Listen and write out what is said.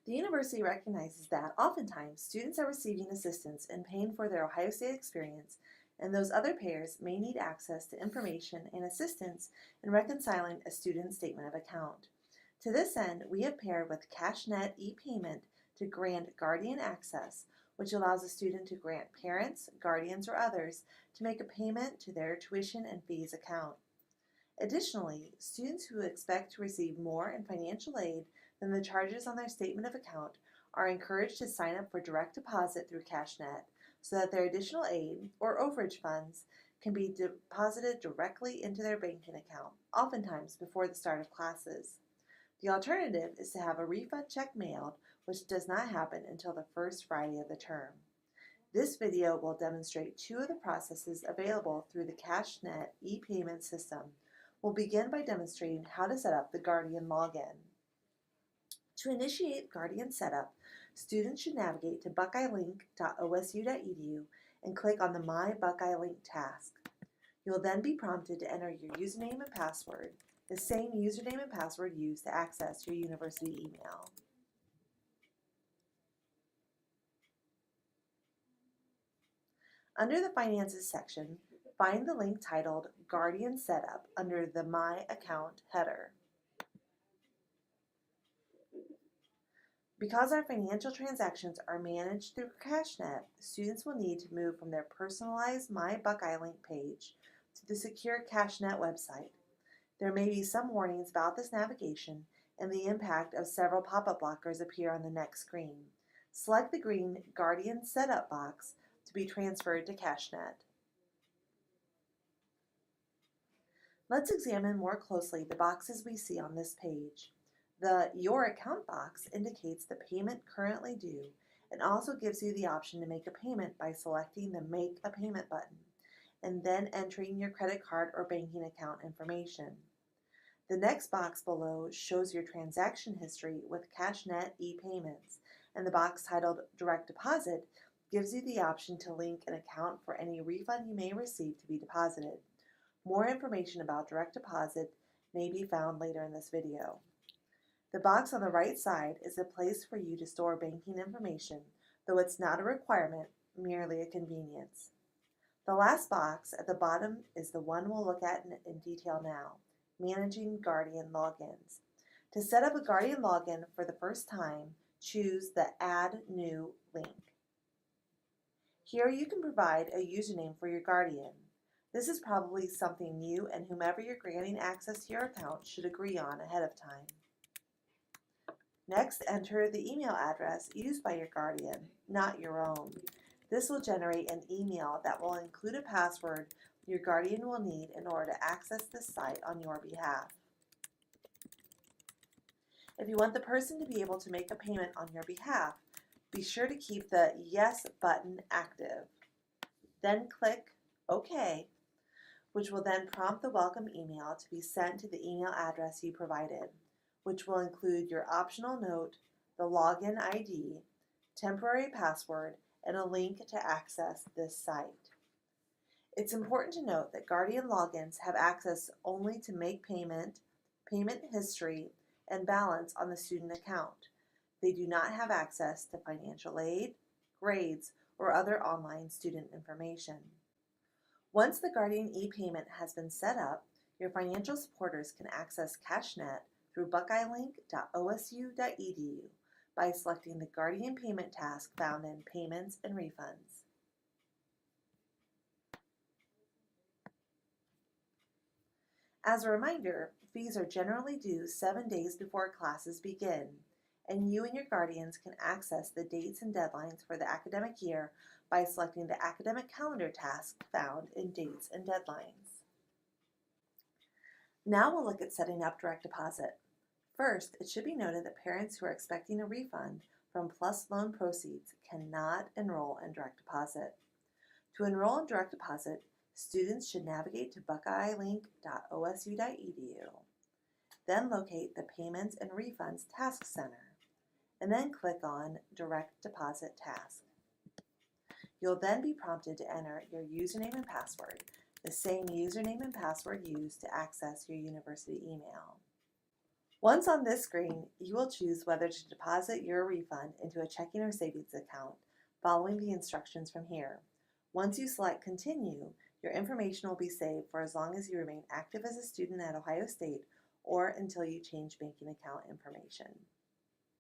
The university recognizes that oftentimes students are receiving assistance in paying for their Ohio State experience, and those other payers may need access to information and assistance in reconciling a student's statement of account. To this end, we have paired with CashNet ePayment to grant Guardian Access, which allows a student to grant parents, guardians, or others to make a payment to their tuition and fees account. Additionally, students who expect to receive more in financial aid than the charges on their statement of account are encouraged to sign up for direct deposit through CashNet so that their additional aid or overage funds can be deposited directly into their banking account, oftentimes before the start of classes. The alternative is to have a refund check mailed, which does not happen until the first Friday of the term. This video will demonstrate two of the processes available through the CashNet ePayment system. We'll begin by demonstrating how to set up the Guardian login. To initiate Guardian setup, students should navigate to buckeyelink.osu.edu and click on the My Buckeye Link task. You will then be prompted to enter your username and password, the same username and password used to access your university email. Under the Finances section, find the link titled Guardian Setup under the My Account header. Because our financial transactions are managed through CashNet, students will need to move from their personalized My Buckeye Link page to the secure CashNet website. There may be some warnings about this navigation, and the impact of several pop-up blockers appear on the next screen. Select the green Guardian Setup box to be transferred to CashNet. Let's examine more closely the boxes we see on this page. The Your Account box indicates the payment currently due and also gives you the option to make a payment by selecting the Make a Payment button and then entering your credit card or banking account information. The next box below shows your transaction history with CashNet ePayments, and the box titled Direct Deposit gives you the option to link an account for any refund you may receive to be deposited. More information about direct deposit may be found later in this video. The box on the right side is a place for you to store banking information, though it's not a requirement, merely a convenience. The last box at the bottom is the one we'll look at in detail now, Managing Guardian Logins. To set up a Guardian login for the first time, choose the Add New link. Here you can provide a username for your Guardian. This is probably something you and whomever you're granting access to your account should agree on ahead of time. Next, enter the email address used by your Guardian, not your own. This will generate an email that will include a password your Guardian will need in order to access this site on your behalf. If you want the person to be able to make a payment on your behalf, be sure to keep the Yes button active. Then click OK, which will then prompt the welcome email to be sent to the email address you provided, which will include your optional note, the login ID, temporary password, and a link to access this site. It's important to note that Guardian logins have access only to make payment, payment history, and balance on the student account. They do not have access to financial aid, grades, or other online student information. Once the Guardian ePayment has been set up, your financial supporters can access CashNet through buckeyelink.osu.edu by selecting the Guardian Payment task found in Payments and Refunds. As a reminder, fees are generally due 7 days before classes begin, and you and your guardians can access the dates and deadlines for the academic year by selecting the Academic Calendar task found in Dates and Deadlines. Now we'll look at setting up direct deposit. First, it should be noted that parents who are expecting a refund from PLUS loan proceeds cannot enroll in direct deposit. To enroll in direct deposit, students should navigate to buckeyelink.osu.edu, then locate the Payments and Refunds Task Center, and then click on Direct Deposit Task. You'll then be prompted to enter your username and password, the same username and password used to access your university email. Once on this screen, you will choose whether to deposit your refund into a checking or savings account following the instructions from here. Once you select Continue, your information will be saved for as long as you remain active as a student at Ohio State or until you change banking account information.